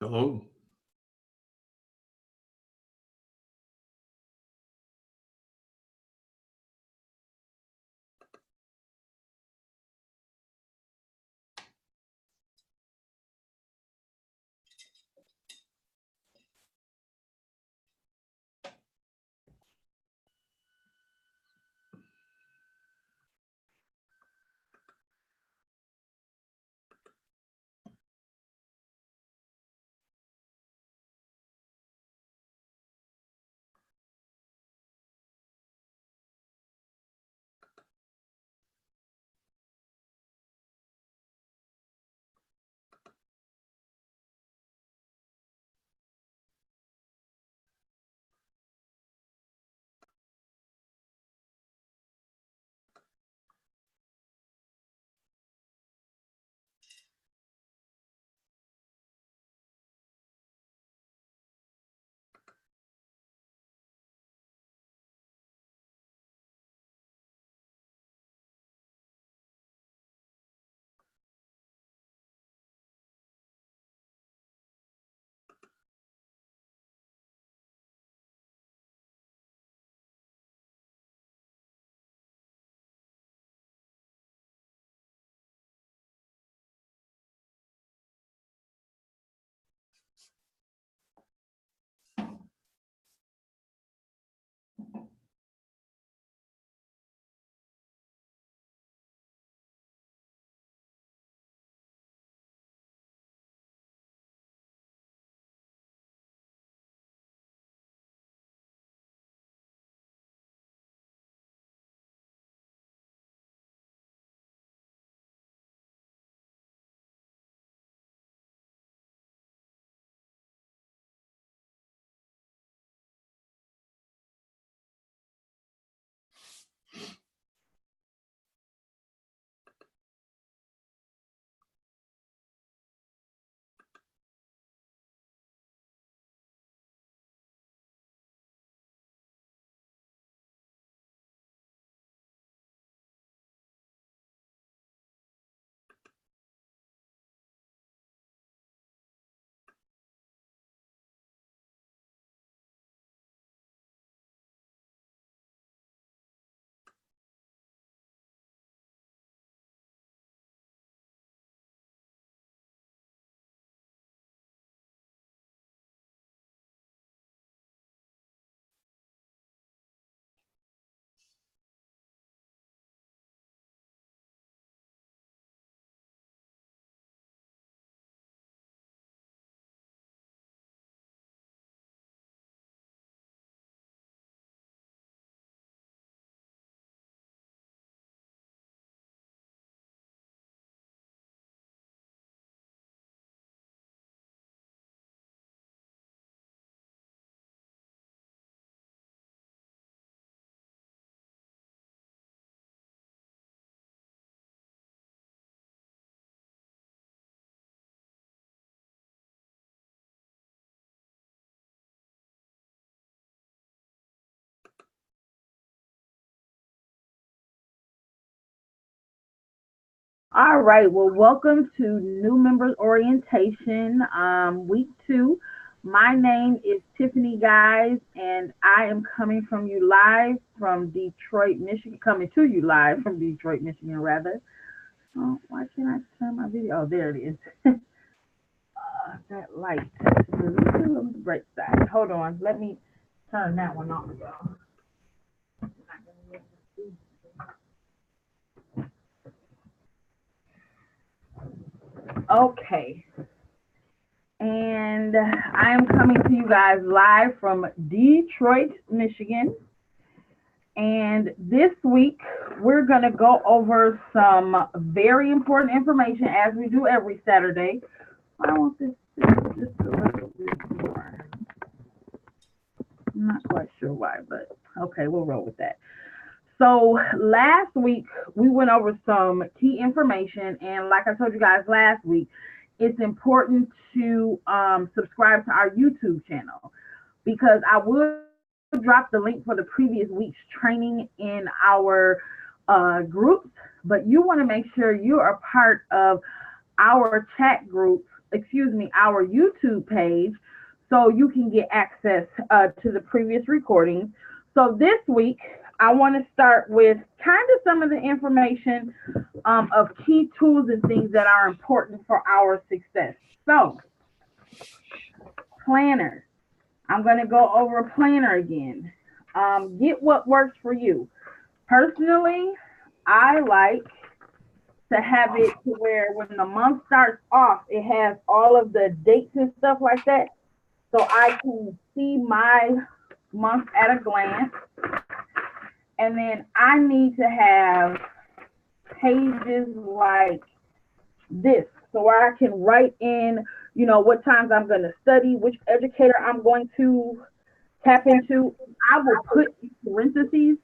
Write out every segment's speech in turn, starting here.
Hello. All right. Well, welcome to new members orientation, week two. My name is Tiffany, guys, and I am coming from you live from Detroit, Michigan. Coming to you live from Detroit, Michigan, rather. Oh, why can't I turn my video? Oh, there it is. That light. Let me break that. Hold on. Let me turn that one off, y'all. Okay. And I am coming to you guys live from Detroit, Michigan. And this week, we're going to go over some very important information as we do every Saturday. I want this just a little bit more. I'm not quite sure why, but okay, we'll roll with that. So last week we went over some key information, and like I told you guys last week, it's important to subscribe to our YouTube channel because I will drop the link for the previous week's training in our groups, but you want to make sure you are part of our chat group our YouTube page so you can get access to the previous recordings. So this week, I want to start with kind of some of the information of key tools and things that are important for our success. So, planner. I'm going to go over planner again. Get what works for you. Personally, I like to have it to where when the month starts off, it has all of the dates and stuff like that. So I can see my month at a glance. And then I need to have pages like this, so where I can write in, what times I'm going to study, which educator I'm going to tap into. I will put in parentheses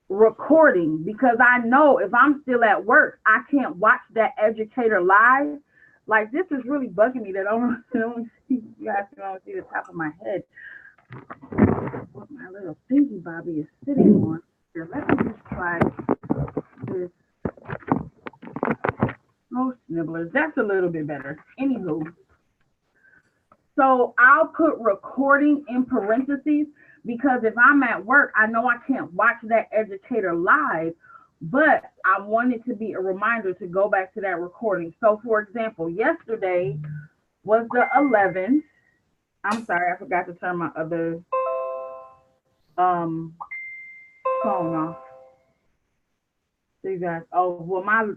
recording, because I know if I'm still at work, I can't watch that educator live. Like, this is really bugging me that I don't see, you guys can only see the top of my head. What my little thingy Bobby is sitting on. Here, let me just try this. Oh, snibblers, that's a little bit better. Anywho, so I'll put recording in parentheses, because if I'm at work, I know I can't watch that educator live, but I want it to be a reminder to go back to that recording. So for example, yesterday was the 11th. I'm sorry, I forgot to turn my other phone off. So you guys, well, my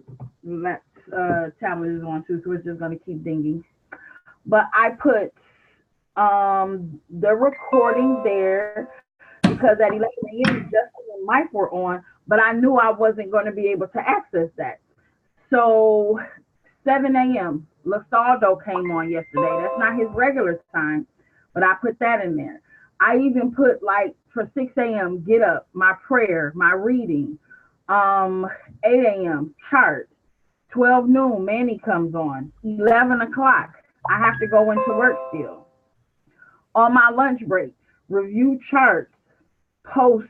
tablet is on too, so it's just gonna keep dinging. But I put the recording there because at 11 a.m. Justin and Mike were on, but I knew I wasn't going to be able to access that. So 7 a.m. Lasaldo came on yesterday. That's not his regular time, but I put that in there. I even put, like, for 6 a.m. get up, my prayer, my reading. 8 a.m. chart. 12 noon Manny comes on. 11 o'clock I have to go into work still. On my lunch break, review charts, post.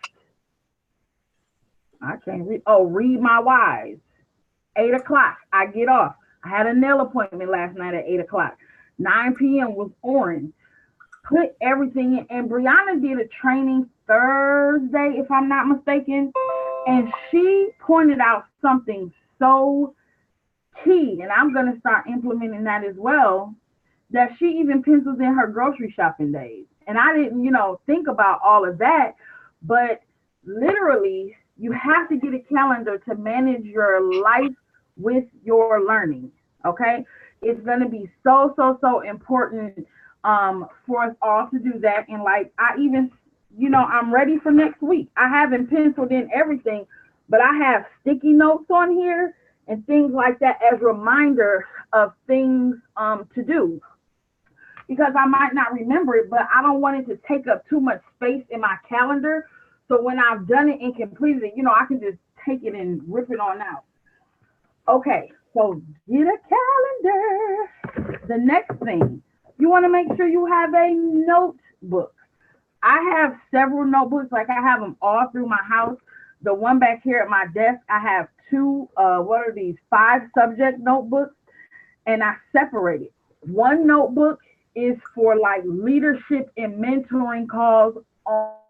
I can't read. Read my whys. 8 o'clock, I get off. I had a nail appointment last night at 8 o'clock. 9 p.m. was orange. Put everything in. And Brianna did a training Thursday, if I'm not mistaken. And she pointed out something so key, and I'm going to start implementing that as well, that she even pencils in her grocery shopping days. And I didn't, think about all of that, but literally you have to get a calendar to manage your life with your learning, okay? It's going to be so, so, so important for us all to do that. And like, I even, I'm ready for next week. I haven't penciled in everything, but I have sticky notes on here and things like that as reminder of things to do, because I might not remember it, but I don't want it to take up too much space in my calendar. So when I've done it and completed it, I can just take it and rip it on out. Okay, so get a calendar. The next thing, you want to make sure you have a notebook. I have several notebooks, like I have them all through my house. The one back here at my desk, I have two, 5 subject notebooks, and I separate it. One notebook is for like leadership and mentoring calls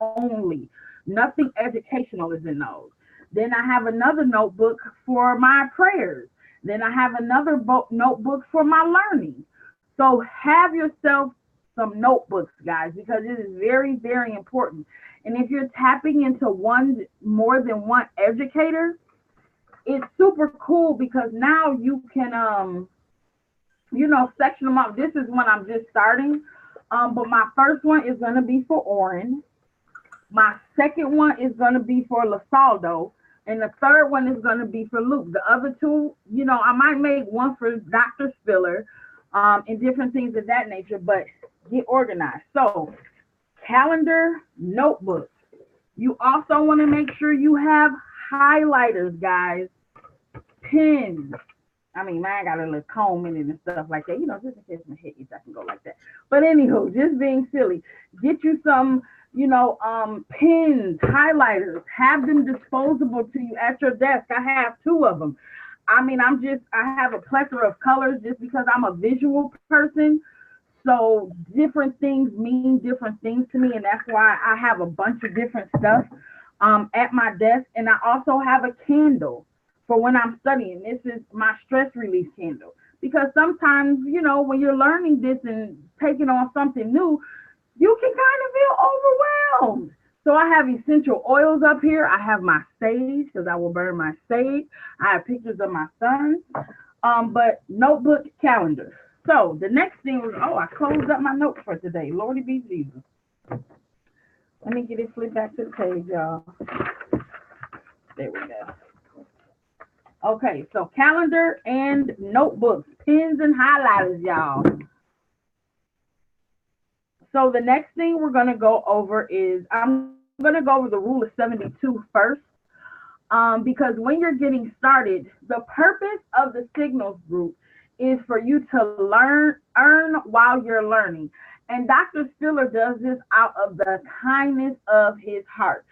only. Nothing educational is in those. Then I have another notebook for my prayers. Then I have another notebook for my learning. So have yourself some notebooks, guys, because it is very, very important. And if you're tapping into more than one educator, it's super cool, because now you can, section them up. This is when I'm just starting. But my first one is going to be for Oren. My second one is going to be for Lasaldo. And the third one is going to be for Luke. The other two, I might make one for Dr. Spiller, and different things of that nature, but get organized. So, calendar, notebook. You also want to make sure you have highlighters, guys. Pens. I mean, mine got a little comb in it and stuff like that. Just in case my head gets, I can go like that. But anywho, just being silly. Get you some, pens, highlighters. Have them disposable to you at your desk. I have 2 of them. I mean, I have a plethora of colors just because I'm a visual person. So different things mean different things to me, and that's why I have a bunch of different stuff at my desk. And I also have a candle for when I'm studying. This is my stress release candle because sometimes, you know, when you're learning this and taking on something new, you can kind of feel overwhelmed. So I have essential oils up here. I have my sage because I will burn my sage. I have pictures of my son, but notebook, calendar. So the next thing was, oh, I closed up my notes for today. Lordy be Jesus. Let me get it flipped back to the page, y'all. There we go. Okay, so calendar and notebooks, pens and highlighters, y'all. So the next thing we're going to go over is, I'm going to go over the rule of 72 first. Because when you're getting started, the purpose of the signals group is for you to earn while you're learning. And Dr. Spiller does this out of the kindness of his heart.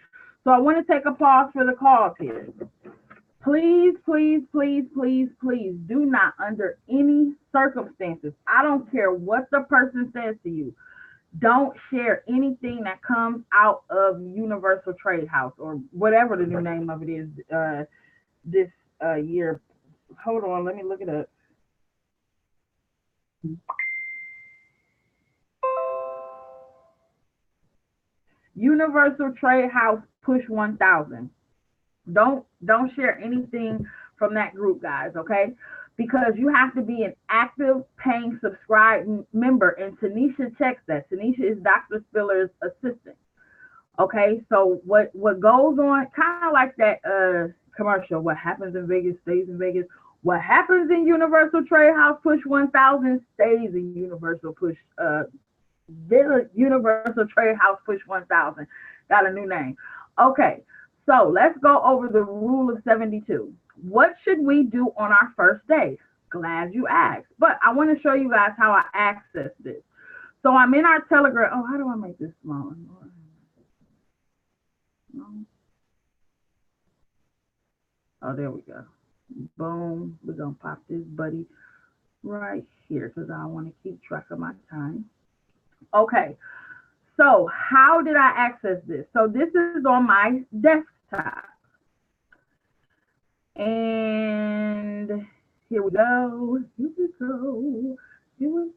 So I want to take a pause for the cause here. Please, please, please, please, please do not, under any circumstances, I don't care what the person says to you, don't share anything that comes out of Universal Trade House or whatever the new name of it is this year. Hold on, let me look it up. Universal Trade House Push 1000. Don't share anything from that group, guys, okay? Because you have to be an active paying subscribed member, and Tanisha checks that. Tanisha is Dr. Spiller's assistant. Okay, so what goes on, kind of like that commercial, what happens in Vegas stays in Vegas. What happens in Universal Trade House Push 1000 stays in Universal Trade House Push 1000. Got a new name. Okay, so let's go over the rule of 72. What should we do on our first day? Glad you asked. But I want to show you guys how I access this. So I'm in our Telegram. Oh, how do I make this smaller? No. Oh, there we go. Boom. We're going to pop this buddy right here because I want to keep track of my time. Okay. So how did I access this? So this is on my desktop. And here we go. Here we go.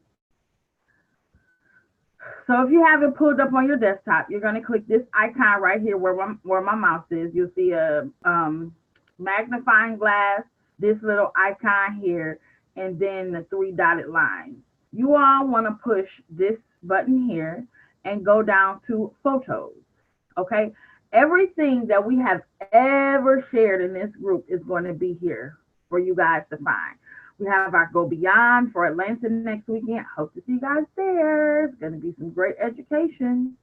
So if you have it pulled up on your desktop, you're going to click this icon right here where my mouse is. You'll see a magnifying glass, this little icon here, and then the 3 dotted lines. You all want to push this button here and go down to photos. Okay. Everything that we have ever shared in this group is going to be here for you guys to find. We have our Go Beyond for Atlanta next weekend. Hope to see you guys there. It's going to be some great education.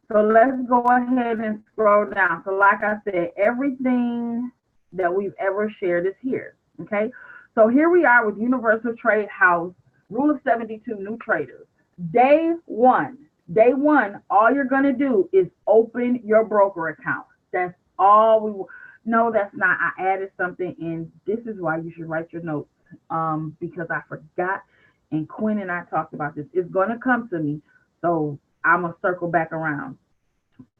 So let's go ahead and scroll down. So like I said, everything that we've ever shared is here. Okay. So here we are with Universal Trade House, Rule of 72, New Traders. Day one. Day one, all you're going to do is open your broker account. That's all we will. No, that's not. I added something, and this is why you should write your notes because I forgot, and Quinn and I talked about this. It's going to come to me, so I'm going to circle back around.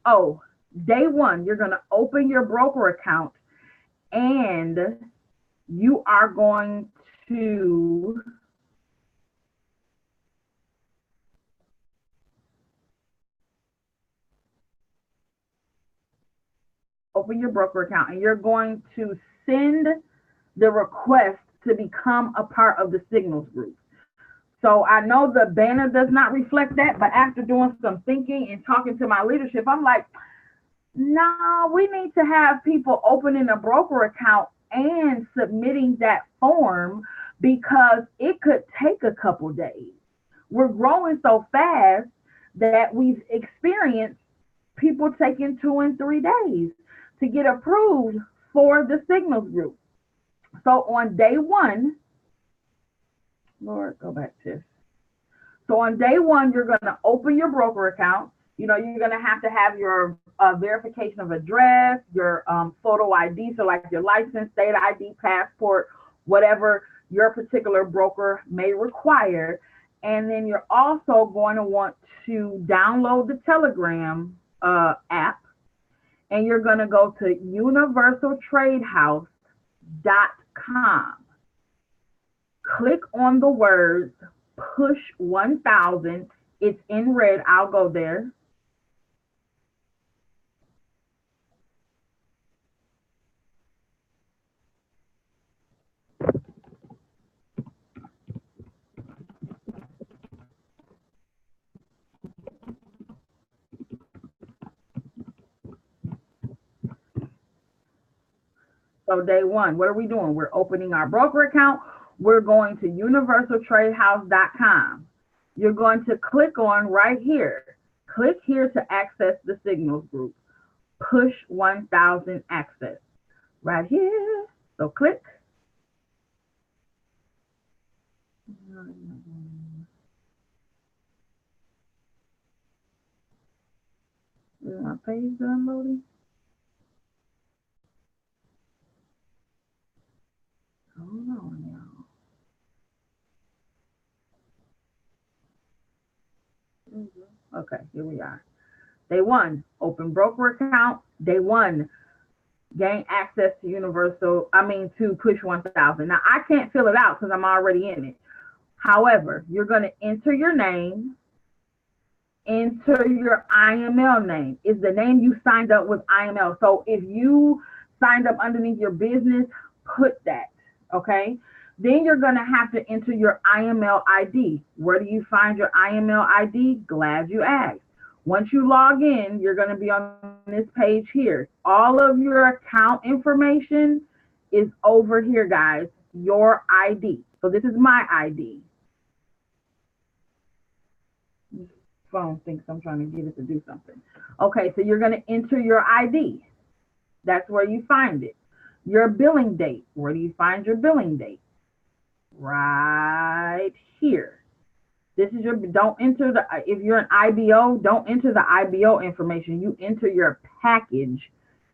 Oh, day one, you're going to open your broker account, and you are going to open your broker account, and you're going to send the request to become a part of the Signals group. So I know the banner does not reflect that, but after doing some thinking and talking to my leadership, I'm like, no, we need to have people opening a broker account and submitting that form because it could take a couple days. We're growing so fast that we've experienced people taking 2 and 3 days to get approved for the Signals group. So on day one, Lord, go back to. So on day one, you're going to open your broker account. You know, you're going to have your verification of address, your photo ID, so like your license, state ID, passport, whatever your particular broker may require. And then you're also going to want to download the Telegram app, and you're going to go to universaltradehouse.com. Click on the words push 1000. It's in red. I'll go there. So day one, what are we doing? We're opening our broker account. We're going to universaltradehouse.com. You're going to click on right here. Click here to access the signals group. Push 1000 access. Right here. So click. Is my page done loading? Hold on, y'all. Okay, here we are. Day one, open broker account. Day one, gain access to to push 1000. Now I can't fill it out because I'm already in it. However, you're going to enter your name, enter your IML name. Is the name you signed up with IML. So if you signed up underneath your business, put that, okay? Then you're going to have to enter your IML ID. Where do you find your IML ID? Glad you asked. Once you log in, you're going to be on this page here. All of your account information is over here, guys. Your ID. So this is my ID. Phone thinks I'm trying to get it to do something. Okay, so you're going to enter your ID. That's where you find it. Your billing date. Where do you find your billing date? Right here. This is don't enter if you're an IBO, don't enter the IBO information. You enter your package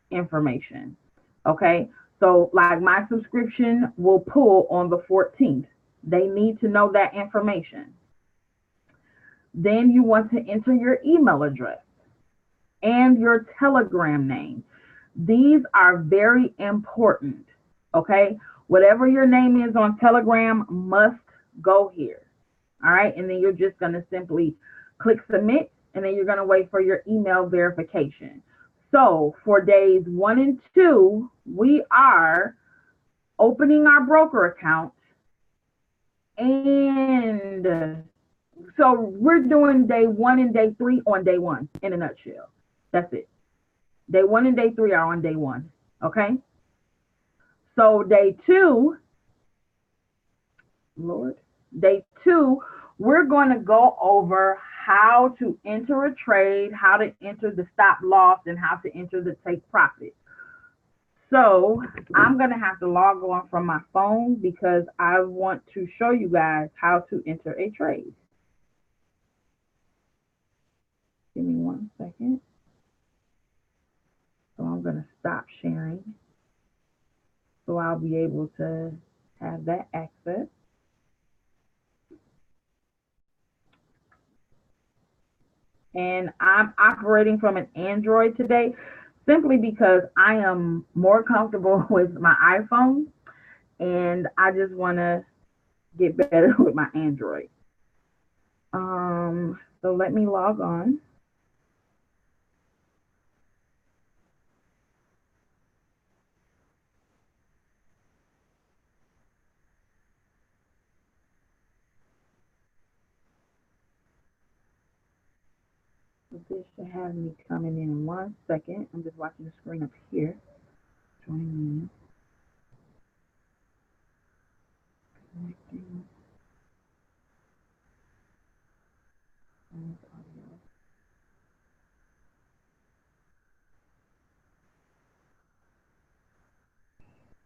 information. Okay, so like my subscription will pull on the 14th. They need to know that information. Then you want to enter your email address and your Telegram name. These are very important, okay? Whatever your name is on Telegram must go here, all right? And then you're just going to simply click submit, and then you're going to wait for your email verification. So for days 1 and 2, we are opening our broker account, and so we're doing day 1 and day 3 on day 1 in a nutshell. That's it. Day 1 and day 3 are on day 1. Okay. So day 2, day 2, we're going to go over how to enter a trade, how to enter the stop loss, and how to enter the take profit. So I'm going to have to log on from my phone because I want to show you guys how to enter a trade. Give me 1 second. So I'm going to stop sharing so I'll be able to have that access. And I'm operating from an Android today simply because I am more comfortable with my iPhone, and I just want to get better with my Android. So let me log on. This should have me coming in 1 second. I'm just watching the screen up here. Joining me. Connecting.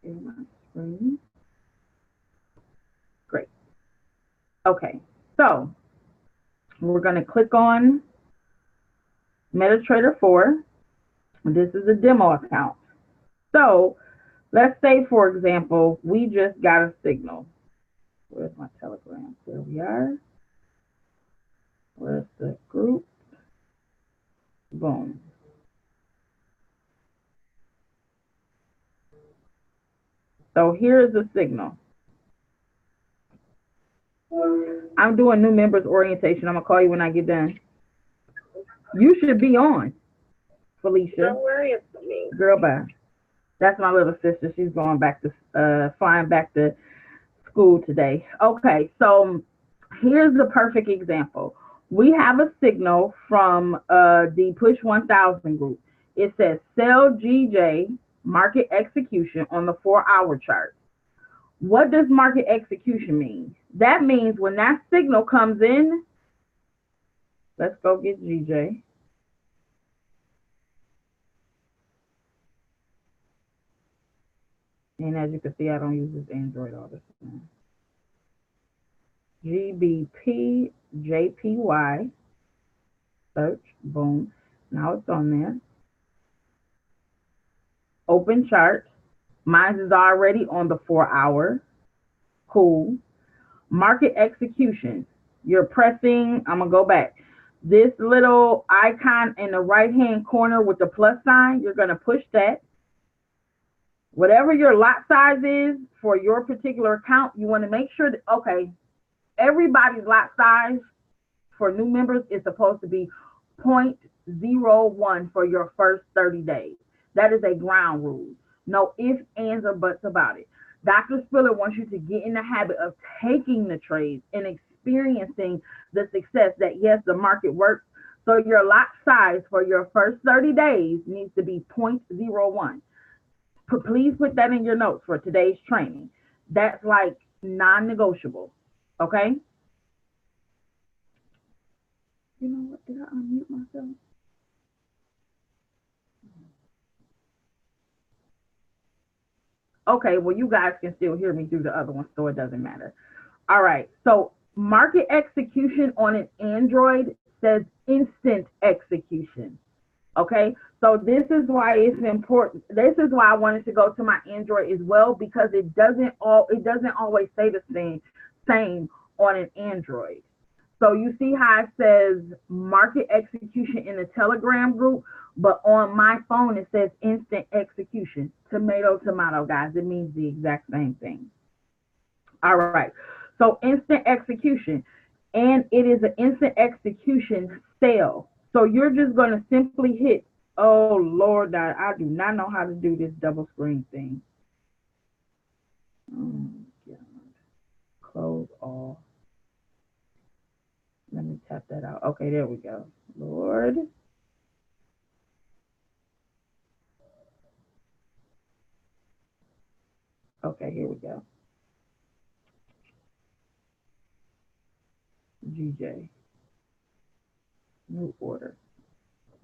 In my screen. Great. Okay, so we're going to click on MetaTrader 4. This is a demo account. So Let's say, for example, we just got a signal. Where's my Telegram? There we are. Where's the group? Boom. So here's the signal. I'm doing new members orientation. I'm going to call you when I get done. You should be on, Felicia. Don't worry about me. Girl, bye. That's my little sister. She's going back to, flying back to school today. Okay, so here's the perfect example. We have a signal from the Push 1000 group. It says sell GJ market execution on the 4-hour chart. What does market execution mean? That means when that signal comes in, let's go get GJ. And as you can see, I don't use this Android all the time. GBP JPY, search, boom. Now it's on there. Open chart. Mine is already on the 4-hour. Cool. Market execution. You're pressing, I'm going to go back. This little icon in the right-hand corner with the plus sign, you're going to push that. Whatever your lot size is for your particular account, you want to make sure that, okay, everybody's lot size for new members is supposed to be 0.01 for your first 30 days. That is a ground rule. No ifs, ands, or buts about it. Dr. Spiller wants you to get in the habit of taking the trades and experiencing the success that, yes, the market works. So your lot size for your first 30 days needs to be 0.01. Please put that in your notes for today's training. That's like non-negotiable, okay? You know what, did I unmute myself? Okay, well, you guys can still hear me through the other one, so it doesn't matter. All right, so market execution on an Android says instant execution. Okay, so this is why it's important. This is why I wanted to go to my Android as well, because it doesn't always say the same on an Android. So you see how it says market execution in the Telegram group, but on my phone it says instant execution. Tomato, tomato, guys. It means the exact same thing. All right. So instant execution, and it is an instant execution sale. So you're just going to simply hit, oh Lord, I do not know how to do this double screen thing. Oh, God. Close all. Let me tap that out. Okay, there we go. Lord. Okay, here we go. GJ. New order.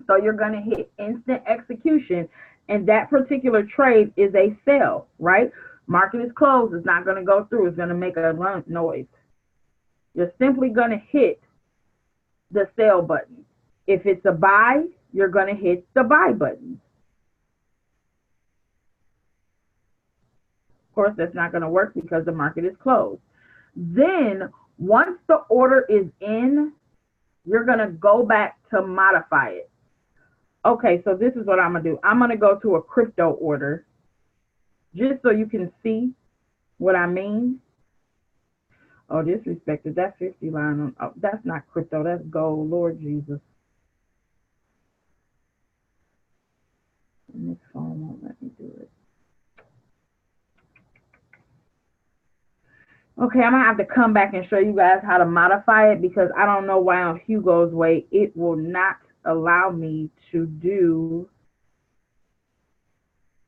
So you're going to hit instant execution, and that particular trade is a sell, right? Market is closed. It's not going to go through. It's going to make a noise. You're simply going to hit the sell button. If it's a buy, you're going to hit the buy button. Of course, that's not going to work because the market is closed. Then once the order is in, you're going to go back to modify it. Okay, so this is what I'm going to do. I'm going to go to a crypto order just so you can see what I mean. Oh, disrespected. That 50 line on, oh, that's not crypto. That's gold. Lord Jesus. And this phone won't let me do it. Okay, I'm going to have to come back and show you guys how to modify it, because I don't know why on Hugo's way it will not allow me to do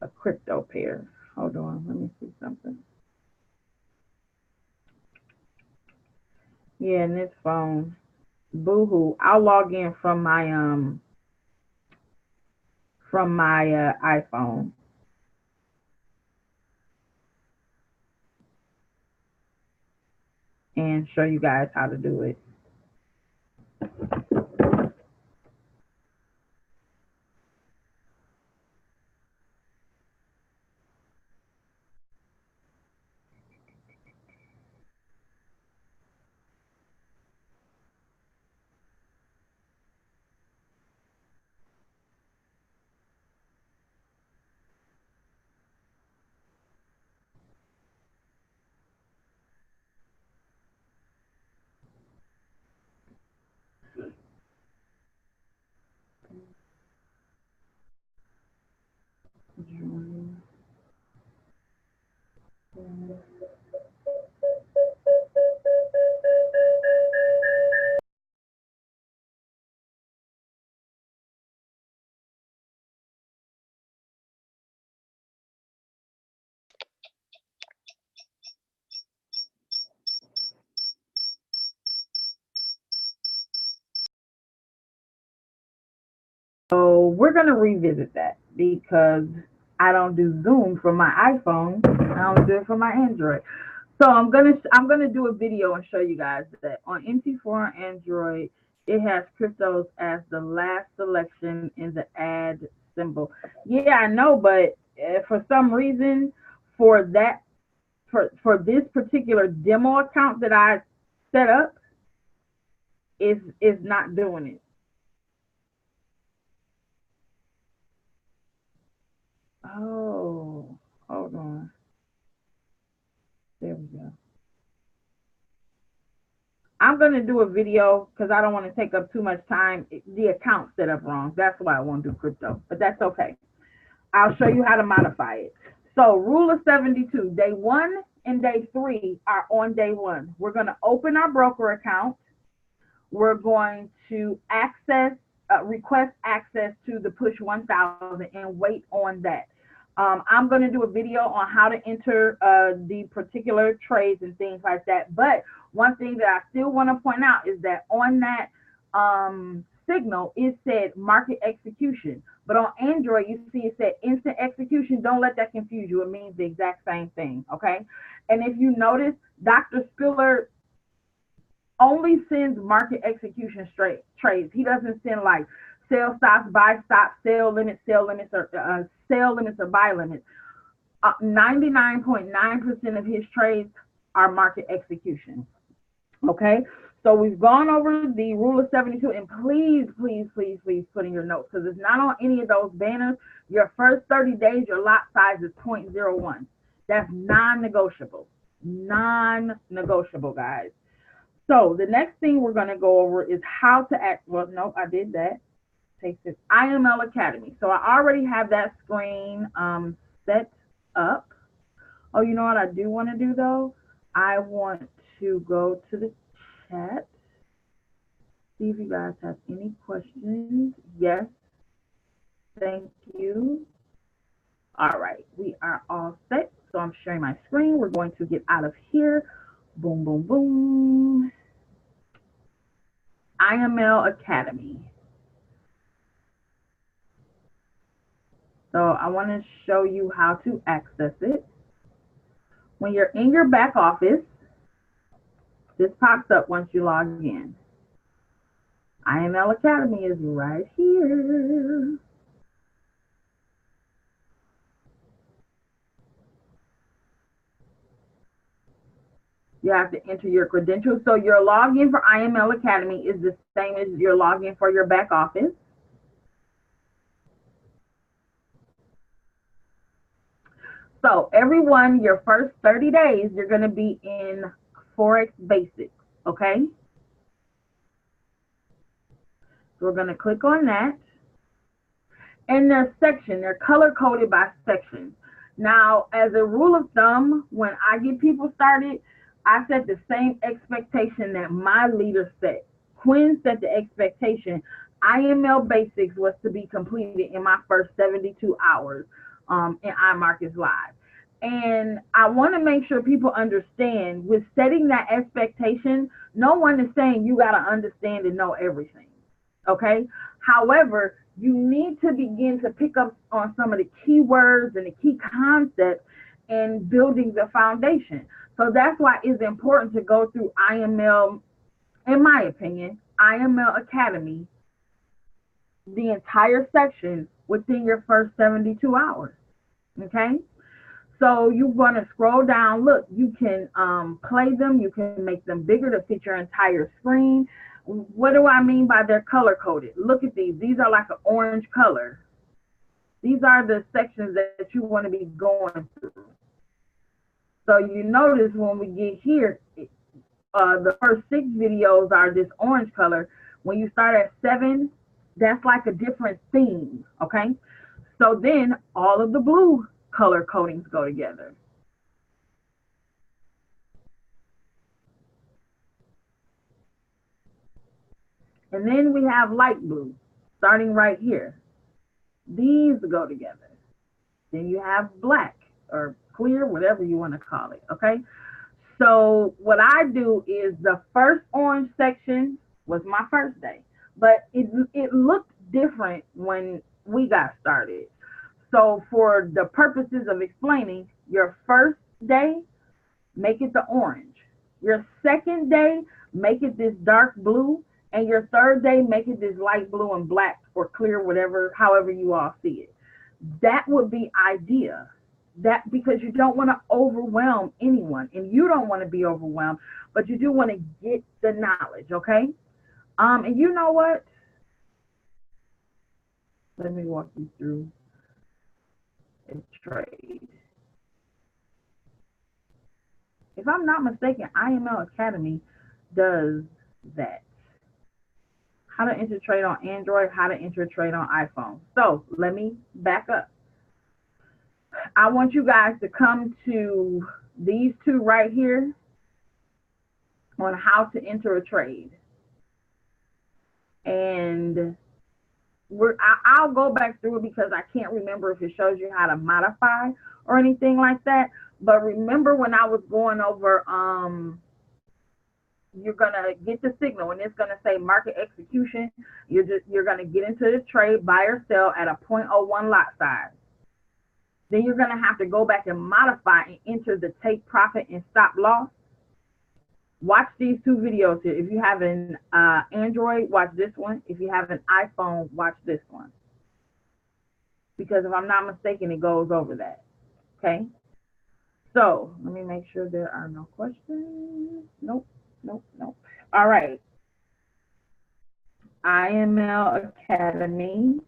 a crypto pair. Hold on, let me see something. Yeah, and this phone, boo-hoo. I'll log in from my iPhone. And show you guys how to do it. So we're gonna revisit that because I don't do Zoom from my iPhone. I only do it from my Android. So I'm gonna do a video and show you guys that on MT4 on Android, it has cryptos as the last selection in the add symbol. Yeah, I know, but for some reason, for that for this particular demo account that I set up, is not doing it. Oh, hold on. There we go. I'm going to do a video because I don't want to take up too much time. The account set up wrong. That's why I won't do crypto, but that's okay. I'll show you how to modify it. So rule of 72, day 1 and day 3 are on day 1. We're going to open our broker account. We're going to request access to the push 1000 and wait on that. I'm going to do a video on how to enter the particular trades and things like that. But one thing that I still want to point out is that on that signal, it said market execution. But on Android, you see it said instant execution. Don't let that confuse you. It means the exact same thing, okay? And if you notice, Dr. Spiller only sends market execution straight trades. He doesn't send like sell stops, buy stops, sell limits, or buy limits. 99.9% of his trades are market execution. Okay, so we've gone over the rule of 72, and please put in your notes because it's not on any of those banners. Your first 30 days, your lot size is 0.01. That's non-negotiable. Non-negotiable, guys. So the next thing we're going to go over is how to act. Well, no, I did that. Take this IML Academy. So I already have that screen set up. Oh, you know what I do want to do though? I want to go to the chat. See if you guys have any questions. Yes. Thank you. All right, we are all set. So I'm sharing my screen. We're going to get out of here. Boom, boom, boom. IML Academy. So I want to show you how to access it. When you're in your back office, this pops up once you log in. IML Academy is right here. You have to enter your credentials. So your login for IML Academy is the same as your login for your back office. So everyone, your first 30 days, you're going to be in Forex Basics, okay? So we're going to click on that. And their section, they're color coded by section. Now, as a rule of thumb, when I get people started, I set the same expectation that my leader set. Quinn set the expectation. IML Basics was to be completed in my first 72 hours in iMarkets Live. And I want to make sure people understand with setting that expectation, no one is saying you got to understand and know everything, okay? However, you need to begin to pick up on some of the keywords and the key concepts and building the foundation. So that's why it's important to go through IML, in my opinion, IML Academy, the entire section within your first 72 hours, okay? So you want to scroll down. Look, you can play them. You can make them bigger to fit your entire screen. What do I mean by they're color coded? Look at these. These are like an orange color. These are the sections that you want to be going through. So you notice when we get here, the first 6 videos are this orange color. When you start at 7, that's like a different theme, okay? So then all of the blue color codings go together. And then we have light blue, starting right here. These go together. Then you have black or clear, whatever you want to call it, okay? So what I do is the first orange section was my first day, but it looked different when we got started. So for the purposes of explaining, your first day, make it the orange. Your second day, make it this dark blue. And your third day, make it this light blue and black or clear, whatever, however you all see it. That would be idea. That because you don't want to overwhelm anyone and you don't want to be overwhelmed, but you do want to get the knowledge, okay? And you know what? Let me walk you through a trade. If I'm not mistaken, IML Academy does that. How to enter trade on Android, how to enter trade on iPhone. So let me back up. I want you guys to come to these two right here on how to enter a trade. And I'll go back through it because I can't remember if it shows you how to modify or anything like that. But remember when I was going over, you're gonna get the signal and it's gonna say market execution. You're gonna get into the trade, buy or sell at a 0.01 lot size. Then you're gonna have to go back and modify and enter the take profit and stop loss. Watch these two videos here. If you have an Android, watch this one. If you have an iPhone, watch this one. Because if I'm not mistaken, it goes over that. Okay. So let me make sure there are no questions. Nope. All right. IML Academy.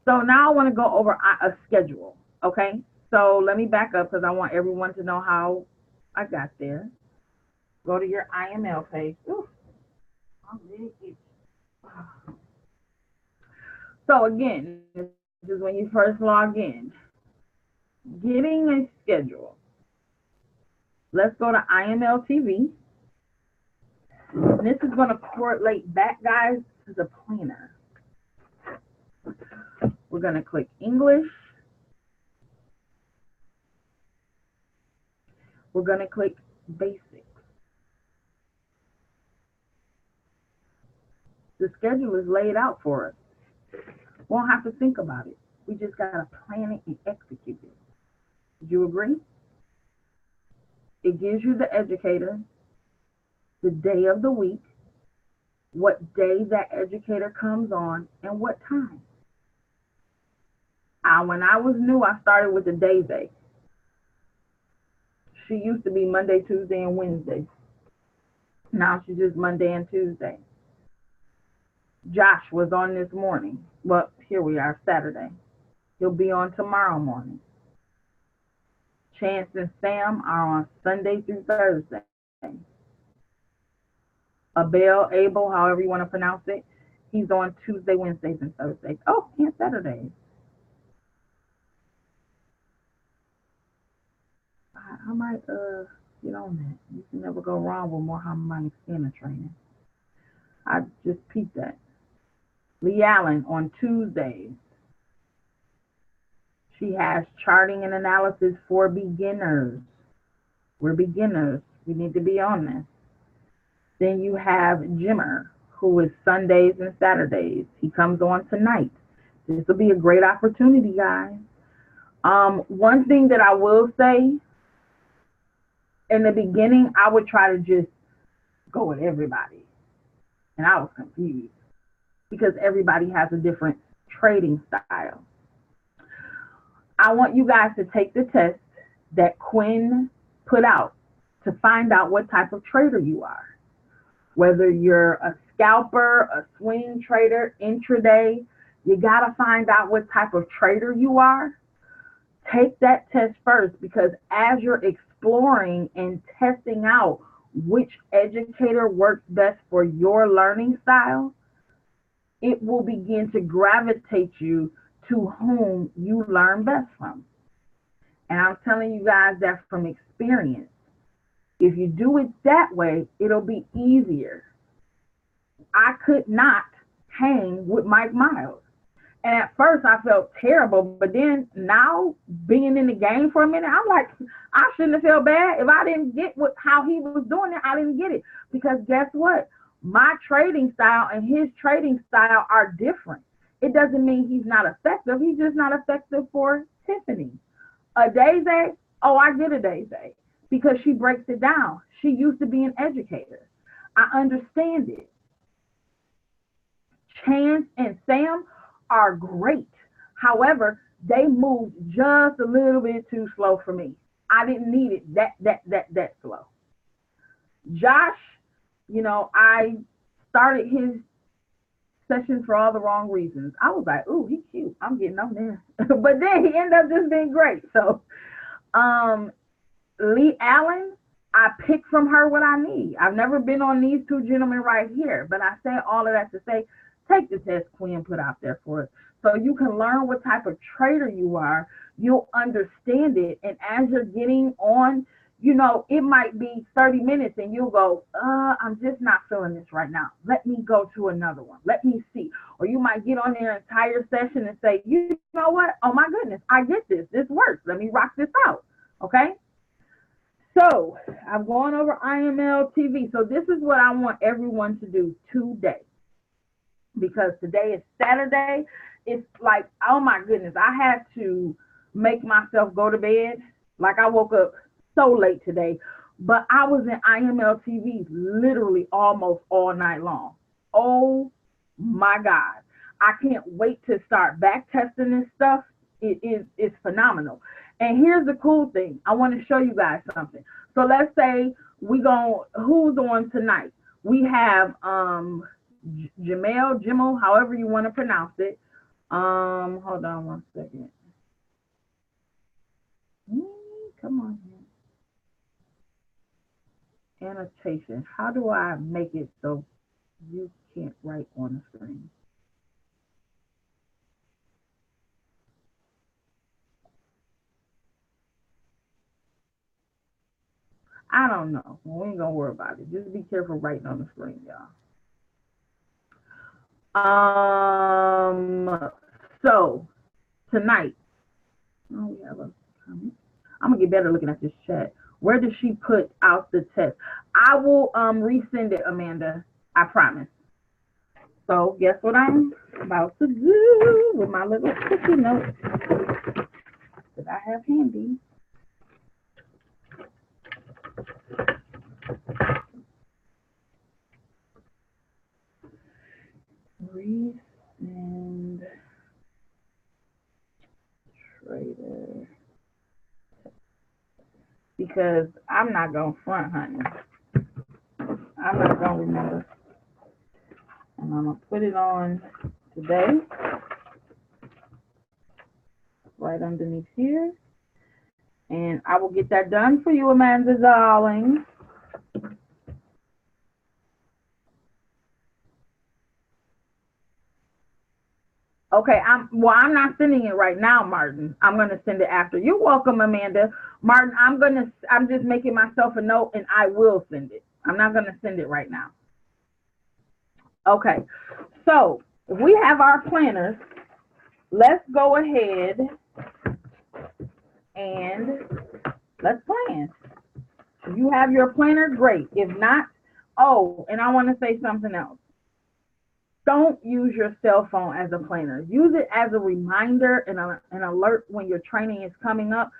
So now I want to go over a schedule. Okay. So let me back up because I want everyone to know how I got there. Go to your IML page. Ooh, so again, this is when you first log in. Getting a schedule. Let's go to IML TV. This is going to correlate back, guys, to the planner. We're going to click English. We're going to click Basics. The schedule is laid out for us. We won't have to think about it. We just got to plan it and execute it. Do you agree? It gives you the educator, the day of the week, what day that educator comes on, and what time. When I was new, I started with the day. She used to be Monday, Tuesday, and Wednesday. Now she's just Monday and Tuesday. Josh was on this morning. Well, here we are, Saturday. He'll be on tomorrow morning. Chance and Sam are on Sunday through Thursday. Abel, however you want to pronounce it, he's on Tuesday, Wednesdays, and Thursdays. Oh, and Saturdays. I might get on that. You can never go wrong with more harmonic scanner training. I just peeped that. Lee Allen on Tuesdays. She has charting and analysis for beginners. We're beginners. We need to be on this. Then you have Jimmer, who is Sundays and Saturdays. He comes on tonight. This will be a great opportunity, guys. One thing that I will say, in the beginning, I would try to just go with everybody. And I was confused because everybody has a different trading style. I want you guys to take the test that Quinn put out to find out what type of trader you are. Whether you're a scalper, a swing trader, intraday, you got to find out what type of trader you are. Take that test first, because as you're exploring and testing out which educator works best for your learning style, it will begin to gravitate you to whom you learn best from. And I'm telling you guys that from experience. If you do it that way, it'll be easier. I could not hang with Mike Miles. And at first I felt terrible, but then now being in the game for a minute, I'm like, I shouldn't have felt bad. If I didn't get how he was doing it, I didn't get it. Because guess what? My trading style and his trading style are different. It doesn't mean he's not effective. He's just not effective for Tiffany. A Daisy, oh, I get a Daisy because she breaks it down. She used to be an educator. I understand it. Chance and Sam are great. However, they moved just a little bit too slow for me. I didn't need it that slow. Josh, I started his session for all the wrong reasons. I was like, ooh, he's cute. I'm getting on there. But then he ended up just being great. So Lee Allen, I pick from her what I need. I've never been on these two gentlemen right here, but I say all of that to say, take the test Quinn put out there for us. So you can learn what type of trader you are. You'll understand it. And as you're getting on, it might be 30 minutes and you'll go, I'm just not feeling this right now. Let me go to another one. Let me see. Or you might get on their entire session and say, you know what? Oh my goodness, I get this. This works. Let me rock this out. Okay. So I'm going over IML TV. So this is what I want everyone to do today. Because today is Saturday. It's like, oh my goodness, I had to make myself go to bed. Like I woke up so late today, but I was in IML TV literally almost all night long. Oh my God. I can't wait to start back testing this stuff. It's phenomenal. And here's the cool thing. I want to show you guys something. So let's say who's on tonight? We have Jamel, however you want to pronounce it. Hold on one second. Come on here. Annotation. How do I make it so you can't write on the screen? I don't know. We ain't gonna worry about it. Just be careful writing on the screen, y'all. So tonight, we have a comment. I'm gonna get better looking at this chat. Where did she put out the test? I will resend it, Amanda. I promise. So guess what I'm about to do with my little sticky note that I have handy. Resend trader. Because I'm not going to front, honey. I'm not going to remember. And I'm going to put it on today. Right underneath here. And I will get that done for you, Amanda darling. Okay, I'm not sending it right now, Martin. I'm gonna send it after. You're welcome, Amanda. Martin, I'm just making myself a note and I will send it. I'm not gonna send it right now. Okay, so if we have our planners, let's go ahead and let's plan. If you have your planner, great. If not, and I want to say something else. Don't use your cell phone as a planner. Use it as a reminder and an alert when your training is coming up.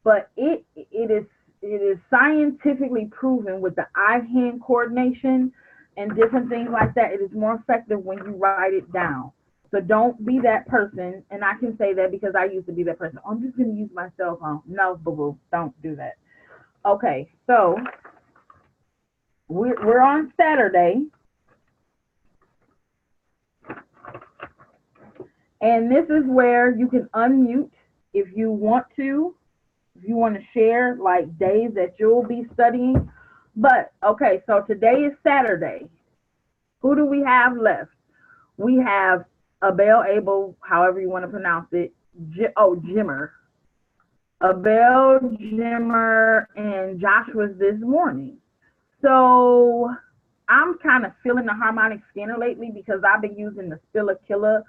But it is scientifically proven with the eye-hand coordination and different things like that. It is more effective when you write it down. So don't be that person. And I can say that because I used to be that person. I'm just going to use my cell phone. No, boo-boo, don't do that. Okay, so we're on Saturday. And this is where you can unmute if you want to share like days that you'll be studying. But okay, so today is Saturday. Who do we have left? We have Abel Abel, however you want to pronounce it. Jimmer. Abel, Jimmer, and Joshua's this morning. So I'm kind of feeling the harmonic scanner lately because I've been using the Spilla Killer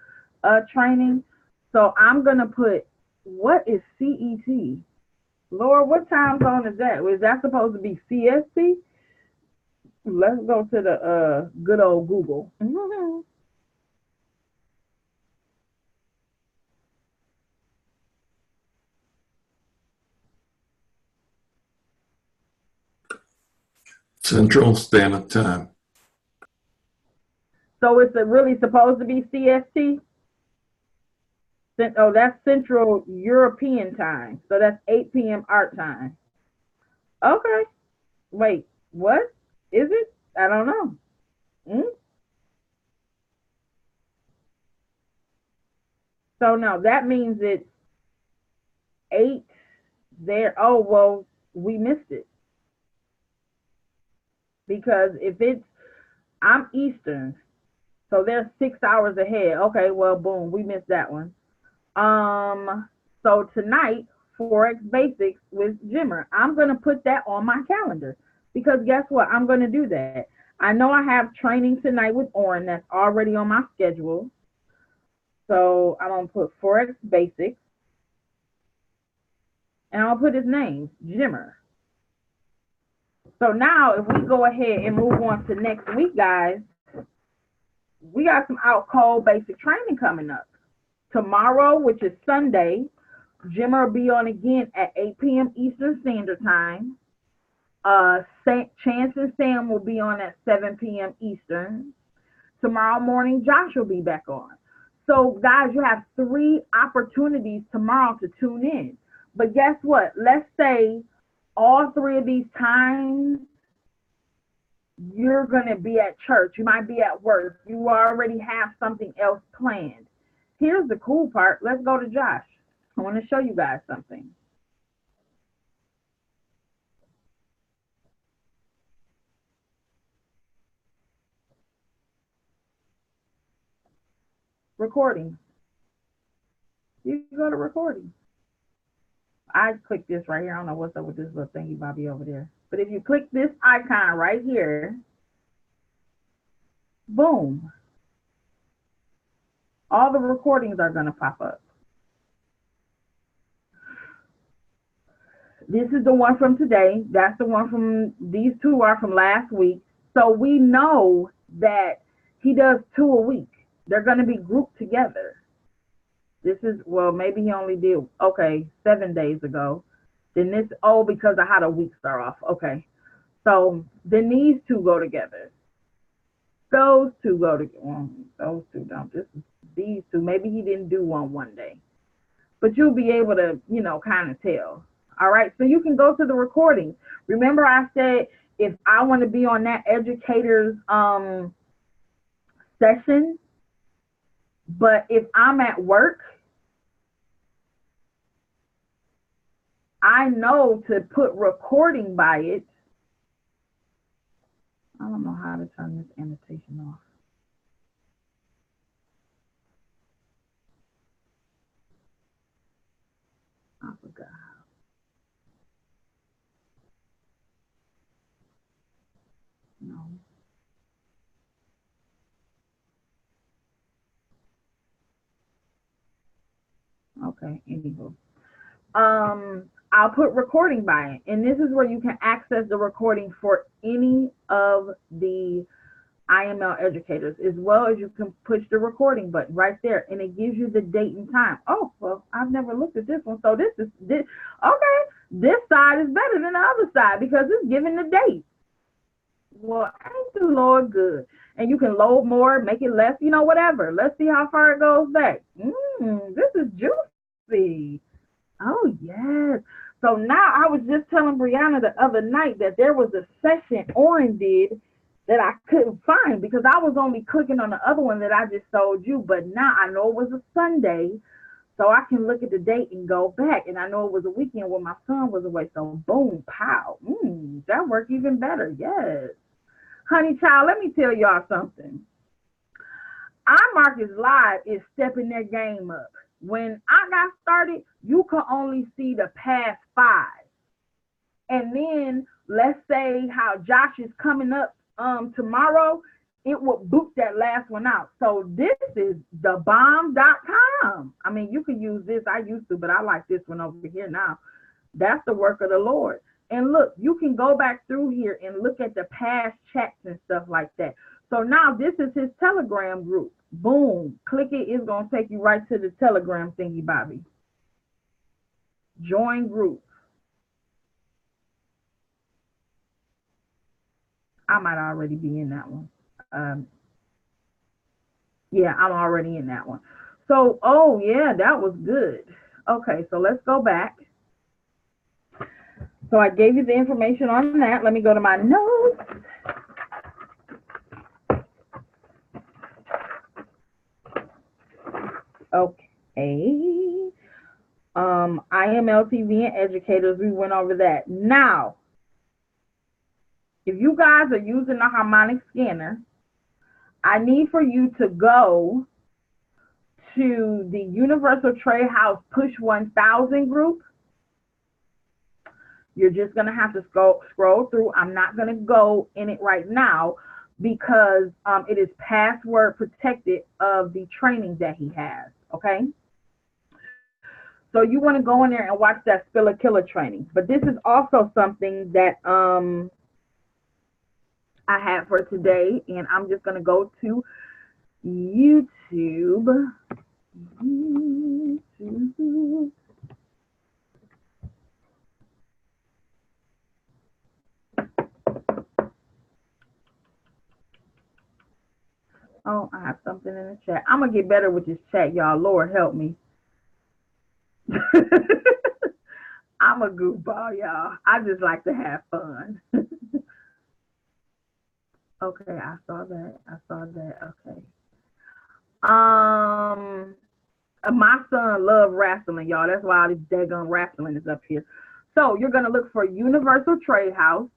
training. So I'm gonna put, what is CET? Lord, what time zone is that? Was that supposed to be CST? Let's go to the good old Google. Central Standard Time. So it's really supposed to be CST? Oh, that's Central European time. So that's 8 p.m. our time. Okay. Wait, what? Is it? I don't know. Mm? So no, that means it's 8 there. Oh, well, we missed it. Because if it's, I'm Eastern, so they're 6 hours ahead. Okay, well, boom, we missed that one. So tonight, Forex Basics with Jimmer. I'm gonna put that on my calendar because guess what? I'm gonna do that. I know I have training tonight with Oren that's already on my schedule. So I'm gonna put Forex Basics and I'll put his name, Jimmer. So now if we go ahead and move on to next week, guys, we got some out cold basic training coming up. Tomorrow, which is Sunday, Jimmer will be on again at 8 p.m. Eastern Standard Time. Chance and Sam will be on at 7 p.m. Eastern. Tomorrow morning, Josh will be back on. So, guys, you have 3 opportunities tomorrow to tune in. But guess what? Let's say all 3 of these times you're going to be at church. You might be at work. You already have something else planned. Here's the cool part. Let's go to Josh. I want to show you guys something. Recording. You can go to recording. I click this right here. I don't know what's up with this little thingy Bobby over there. But if you click this icon right here, boom, all the recordings are going to pop up. This is the one from today. That's the one from, these 2 are from last week. So we know that he does 2 a week. They're going to be grouped together. This is, well, maybe he only did, okay, 7 days ago. Then this, oh, because of how the weeks are off. Okay. So then these 2 go together. Those 2 go together. Well, those 2 don't. This is these 2. Maybe he didn't do one day. But you'll be able to, kind of tell. All right. So you can go to the recordings. Remember I said if I want to be on that educator's session, but if I'm at work, I know to put recording by it. I don't know how to turn this annotation off. I forgot. No. Okay, anywho. I'll put recording by it. And this is where you can access the recording for any of the IML educators, as well as you can push the recording button right there, and it gives you the date and time. Oh, well, I've never looked at this one. So this is this. Okay, this side is better than the other side because it's giving the date. Well, ain't the Lord good? And you can load more, make it less, whatever. Let's see how far it goes back. This is juicy. Oh, yes. So now I was just telling Brianna the other night that there was a session Oren did that I couldn't find because I was only clicking on the other one that I just told you. But now I know it was a Sunday, so I can look at the date and go back. And I know it was a weekend when my son was away. So boom, pow. That worked even better. Yes. Honey child, let me tell y'all something. iMarkets Live is stepping their game up. When I got started, you could only see the past 5. And then let's say how Josh is coming up tomorrow, it will boot that last one out. So this is thebomb.com. I mean, you can use this. I used to, but I like this one over here now. That's the work of the Lord. And look, you can go back through here and look at the past chats and stuff like that. So now this is his Telegram group. Boom. Click it. It's going to take you right to the Telegram thingy, Bobby. Join group. I might already be in that one. Yeah, I'm already in that one. So, oh yeah, that was good. Okay, so let's go back. So I gave you the information on that. Let me go to my notes. Okay. IML TV and educators, we went over that. Now, if you guys are using the harmonic scanner, I need for you to go to the Universal Trade House Push 1000 group. You're just going to have to scroll through. I'm not going to go in it right now because it is password protected of the training that he has, okay? So you want to go in there and watch that Spiller Killer training. But this is also something that I have for today, and I'm just going to go to YouTube. Oh, I have something in the chat. I'm going to get better with this chat, y'all. Lord help me. I'm a goofball, y'all. I just like to have fun. Okay, I saw that. Okay. My son loves wrestling, y'all. That's why all this daggone wrestling is up here. So you're going to look for Universal Trade House.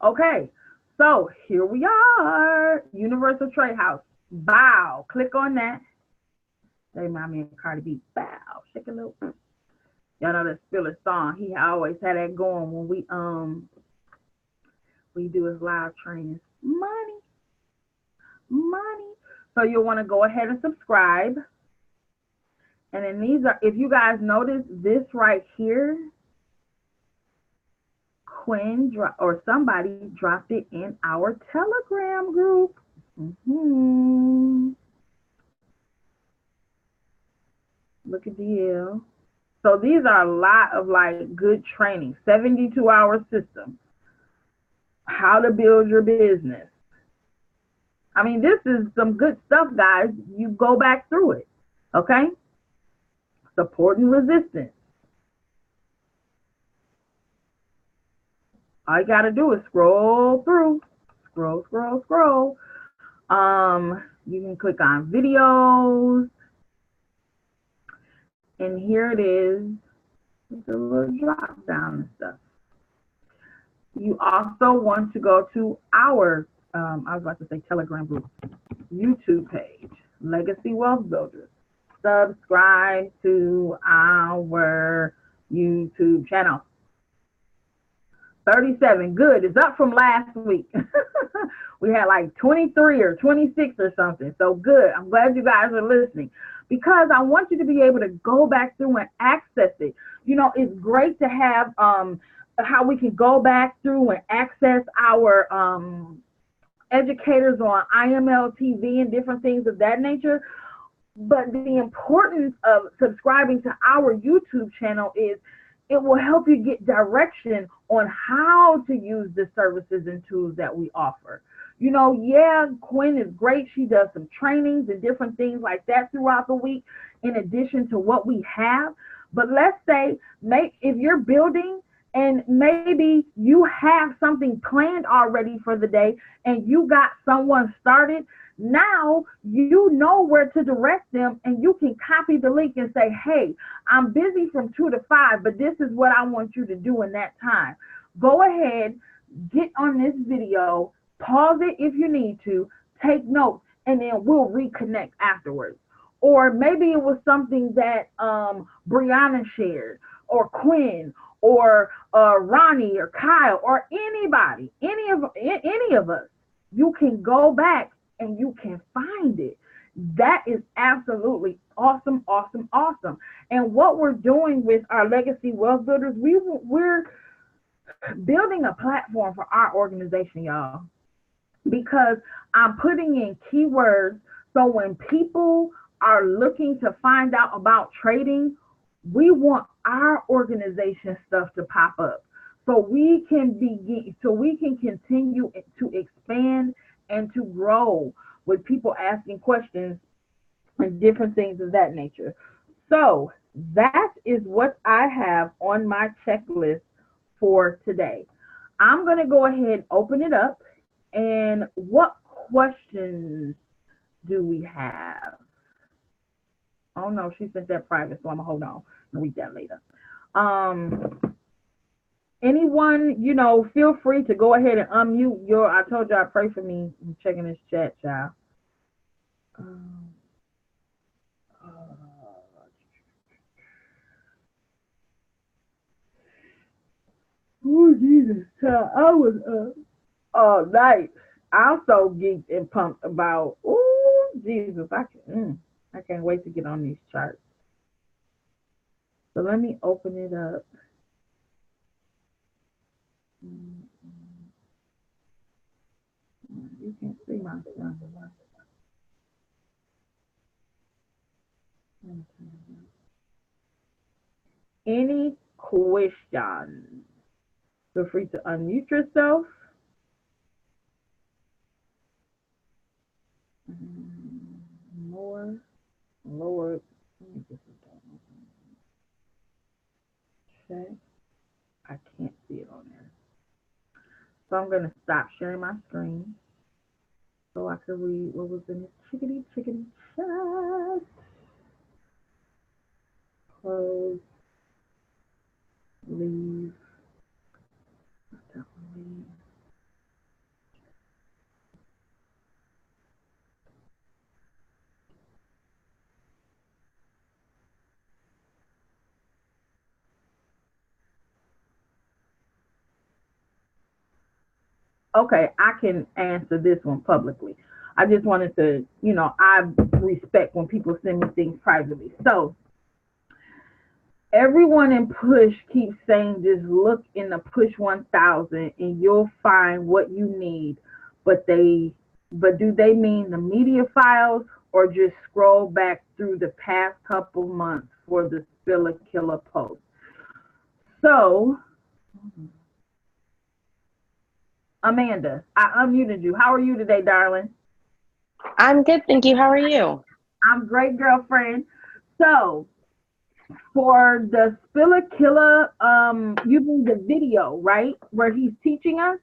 Okay, so here we are, Universal Trade House. Bow, click on that. They remind me of Cardi B. Bow, shake a little. Y'all know that Spiller song. He always had that going when we do his live trainings. Money. So you'll want to go ahead and subscribe. And then these are, if you guys notice this right here, Quinn or somebody dropped it in our Telegram group. Look at DL. So these are a lot of like good training. 72-hour system. How to build your business. I mean, this is some good stuff, guys. You go back through it. Okay? Support and resistance. All you got to do is scroll through. Scroll. You can click on videos. And here it is. It's a little drop down and stuff. You also want to go to our, I was about to say Telegram group, YouTube page, Legacy Wealth Builders. Subscribe to our YouTube channel. 37, good. It's up from last week. We had like 23 or 26 or something. So good. I'm glad you guys are listening because I want you to be able to go back through and access it. You know, it's great to have how we can go back through and access our educators on IML TV and different things of that nature. But the importance of subscribing to our YouTube channel is it will help you get direction on how to use the services and tools that we offer. You know, yeah, Quinn is great. She does some trainings and different things like that throughout the week in addition to what we have. But let's say, if you're building and maybe you have something planned already for the day and you got someone started, now you know where to direct them and you can copy the link and say, hey, I'm busy from 2 to 5, but this is what I want you to do in that time. Go ahead, get on this video, pause it if you need to, take notes, and then we'll reconnect afterwards. Or maybe it was something that Brianna shared, or Quinn, or Ronnie, or Kyle, or anybody, any of us. You can go back and you can find it. That is absolutely awesome, awesome, awesome. And what we're doing with our Legacy Wealth Builders, we're building a platform for our organization, y'all, because I'm putting in keywords so when people are looking to find out about trading, we want our organization stuff to pop up so we can continue to expand and to grow with people asking questions and different things of that nature. So that is what I have on my checklist for today. I'm going to go ahead and open it up. And what questions do we have? Oh no, she sent that private, so I'm gonna hold on and read that later. Anyone, feel free to go ahead and unmute I told you I pray for me. I'm checking this chat, child. Oh Jesus, child, I was up all night. I'm so geeked and pumped about. Oh Jesus, I can't wait to get on these charts. So let me open it up. You can't see my stuff. Any questions? Feel free to unmute yourself. More, Lord. Okay. I can't see it on there. So I'm going to stop sharing my screen so I can read what was in this chickadee chat. Close. Leave. Leave. Okay, I can answer this one publicly. I just wanted to, I respect when people send me things privately. So everyone in Push keeps saying just look in the Push 1000 and you'll find what you need. But do they mean the media files or just scroll back through the past couple months for the Spiller Killer post? So Amanda, I unmuted you. How are you today, darling? I'm good, thank you. How are you? I'm great, girlfriend. So for the Spiller Killer, you mean the video, right? Where he's teaching us?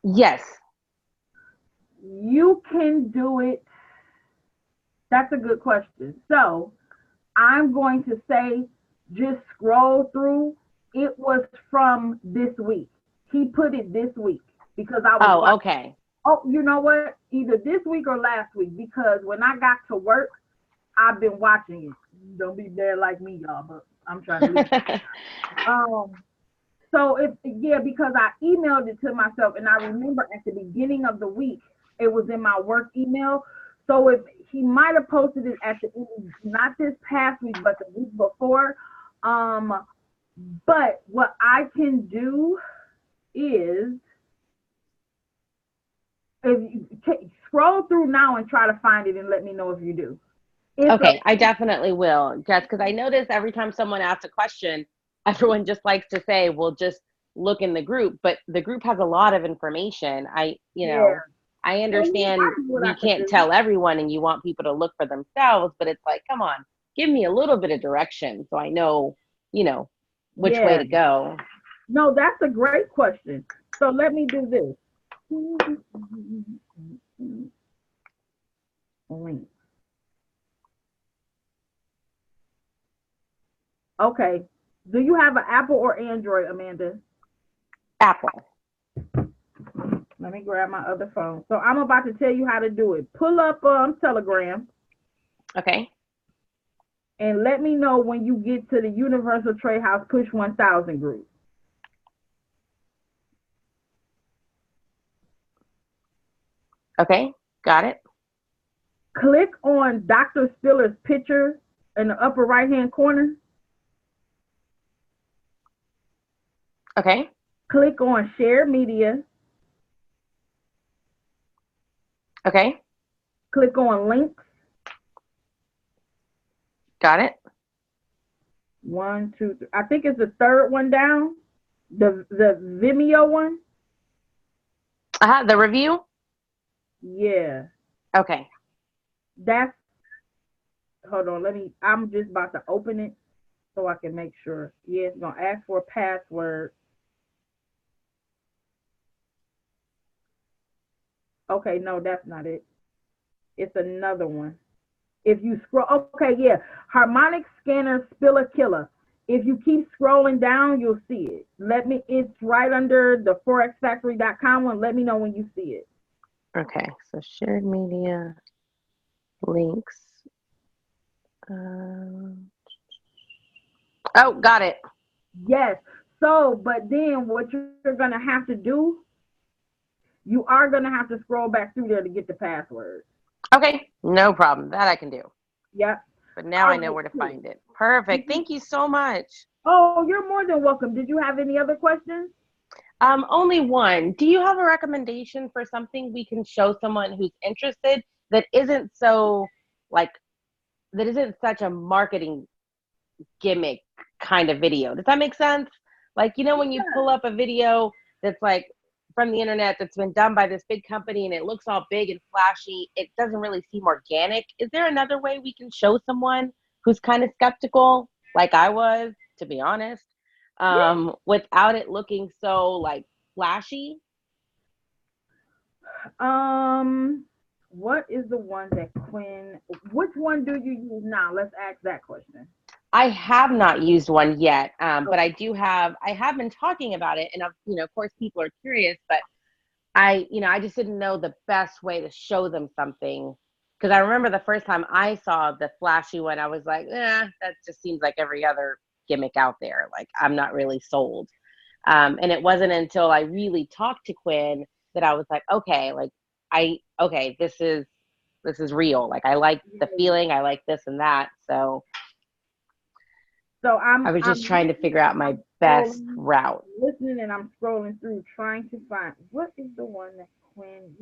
Yes. You can do it. That's a good question. So I'm going to say just scroll through. It was from this week. He put it this week because I was watching. Okay. Oh, you know what? Either this week or last week, because when I got to work, I've been watching it. Don't be bad like me, y'all, but I'm trying to so because I emailed it to myself, and I remember at the beginning of the week, it was in my work email. So if he might have posted it at the end, not this past week, but the week before. But what I can do is if you scroll through now and try to find it and let me know if you do. Okay, I definitely will, Jess, because I notice every time someone asks a question, everyone just likes to say, well, just look in the group, but the group has a lot of information. I understand you can't tell everyone and you want people to look for themselves, but it's like, come on, give me a little bit of direction so I know, which way to go. No, that's a great question. So let me do this. Okay. Do you have an Apple or Android, Amanda? Apple. Let Let me grab my other phone. So I'm about to tell you how to do it. Pull up Telegram. Okay. And let me know when you get to the Universal Trade House Push 1000 group. Okay, got it. Click on Dr. Spiller's picture in the upper right-hand corner. Okay. Click on Share Media. Okay. Click on Links. Got it. 1, 2, 3. I think it's the third one down. The Vimeo one. The review? Yeah. Okay. That's, hold on, I'm just about to open it so I can make sure. Yeah, it's gonna ask for a password. Okay, no, that's not it. It's another one. If you scroll, okay, yeah, Harmonic Scanner Spiller Killer. If you keep scrolling down, you'll see it. It's right under the forexfactory.com one. Let me know when you see it. Okay, so shared media, links. Oh, got it. Yes. So, but then what you're going to have to do, you are going to have to scroll back through there to get the password. Okay, no problem. That I can do. Yep. But now I know where to find it. Perfect. Thank you so much. Oh, you're more than welcome. Did you have any other questions? Only one. Do you have a recommendation for something we can show someone who's interested that isn't so that isn't such a marketing gimmick kind of video? Does that make sense? Like, when you pull up a video that's like from the internet that's been done by this big company and it looks all big and flashy, it doesn't really seem organic. Is there another way we can show someone who's kind of skeptical, like I was, to be honest, without it looking so like flashy? What is the one that Quinn, which one do you use now? Let's ask that question. I have not used one yet, but I have been talking about it, and of course people are curious, but I just didn't know the best way to show them something, because I remember the first time I saw the flashy one, I was like, that just seems like every other gimmick out there. Like, I'm not really sold. And it wasn't until I really talked to Quinn that I was like, okay, this is real. Like, I like the feeling, I like this and that. So I was just trying to figure out my best route. Listening, and I'm scrolling through trying to find what is the one that Quinn,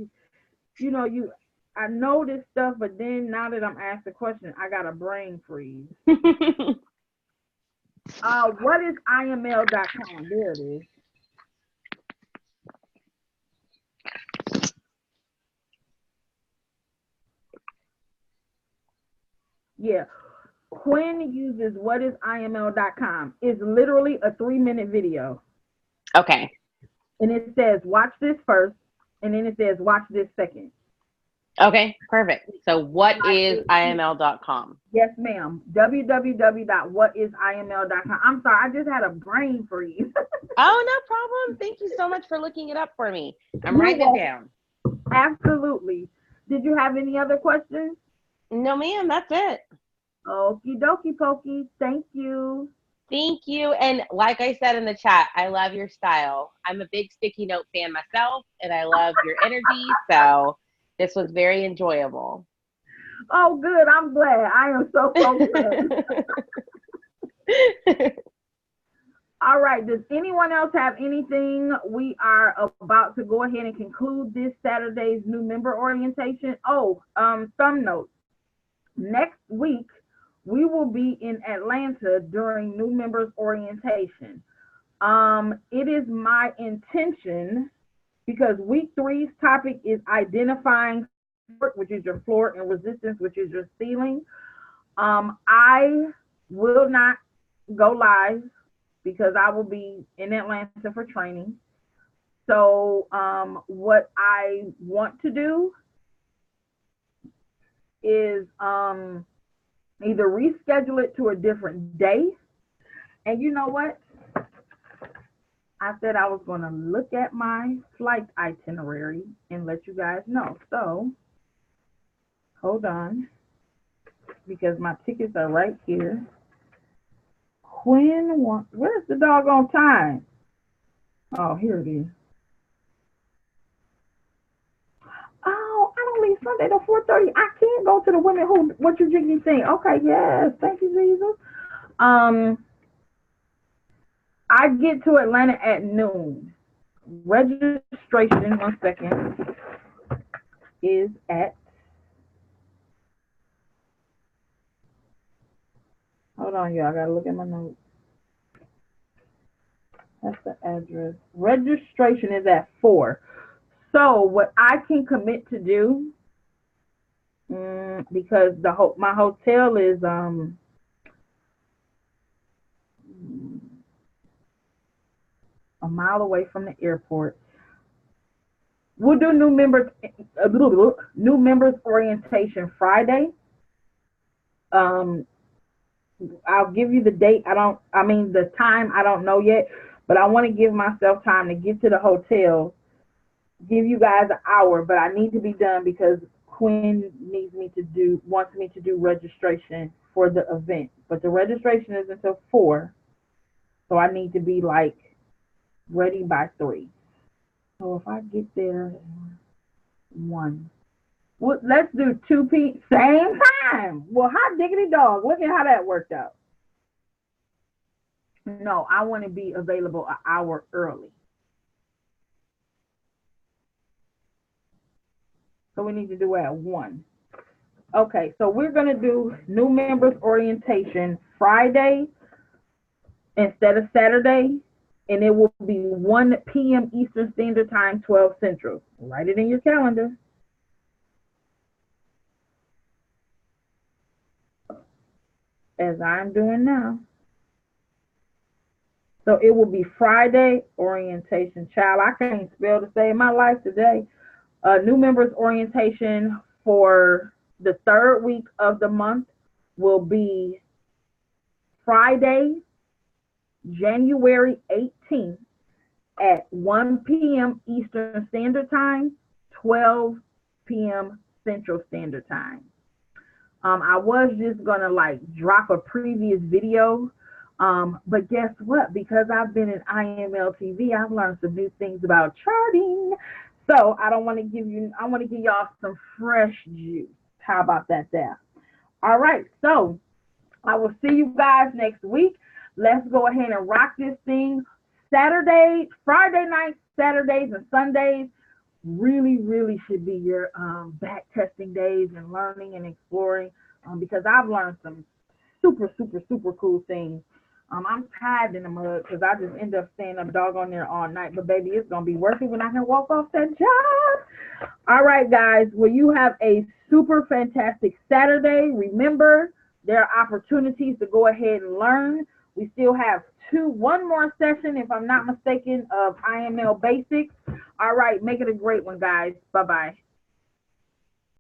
I know this stuff, but then now that I'm asked the question, I got a brain freeze. What is IML.com? There it is. Yeah. Quinn uses whatisIML.com. It's literally a 3-minute video. Okay. And it says, watch this first, and then it says, watch this second. Okay, perfect. So what is IML.com? Yes, ma'am. www.whatisiml.com. I'm sorry, I just had a brain freeze. Oh, no problem. Thank you so much for looking it up for me. I'm writing it down. Absolutely. Did you have any other questions? No, ma'am, that's it. Okie dokie pokey. Thank you. Thank you. And like I said in the chat, I love your style. I'm a big sticky note fan myself, and I love your energy. So this was very enjoyable. Oh, good. I'm glad. I am so glad. All right. Does anyone else have anything? We are about to go ahead and conclude this Saturday's new member orientation. Some notes. Next week, we will be in Atlanta during new members orientation. It is my intention, because week 3's topic is identifying, which is your floor, and resistance, which is your ceiling. I will not go live because I will be in Atlanta for training. So what I want to do is either reschedule it to a different day. And you know what? I said I was going to look at my flight itinerary and let you guys know. So, hold on, because my tickets are right here. Where's the doggone time? Oh, here it is. Oh, I don't leave Sunday till 4:30. I can't go to the Women Who What You Jiggy thing. Okay, yes, thank you, Jesus. I get to Atlanta at noon. Registration, one second, is at, hold on, y'all, I gotta look at my notes. That's the address. Registration is at 4. So what I can commit to do, because my hotel is a mile away from the airport. We'll do new members orientation Friday. I'll give you the date. The time I don't know yet, but I want to give myself time to get to the hotel, give you guys an hour, but I need to be done because Quinn wants me to do registration for the event. But the registration is until 4, so I need to be like ready by 3. So if I get there 1, well, let's do 2 p.m. same time. Well, hot diggity dog, look at how that worked out. No, I want to be available an hour early. So we need to do it at 1. Okay, so we're going to do new members orientation Friday instead of Saturday, and it will be 1 p.m. Eastern Standard Time, 12 Central. Write it in your calendar. As I'm doing now. So it will be Friday orientation. Child, I can't spell to save my life today. New members orientation for the 3rd week of the month will be Friday, January 18th at 1 p.m. Eastern Standard Time, 12 p.m. Central Standard Time. I was just gonna drop a previous video, but guess what? Because I've been in IML TV, I've learned some new things about charting. So I want to give y'all some fresh juice. How about that there? All right, so I will see you guys next week. Let's go ahead and rock this thing. Friday nights, Saturdays, and Sundays really, really should be your back testing days and learning and exploring, because I've learned some super, super, super cool things. I'm tired in the mud because I just end up staying up doggone there all night. But baby, it's gonna be worth it when I can walk off that job. All right, guys. Well, you have a super fantastic Saturday. Remember, there are opportunities to go ahead and learn. We still have one more session, if I'm not mistaken, of IML basics. All right, make it a great one, guys. Bye-bye.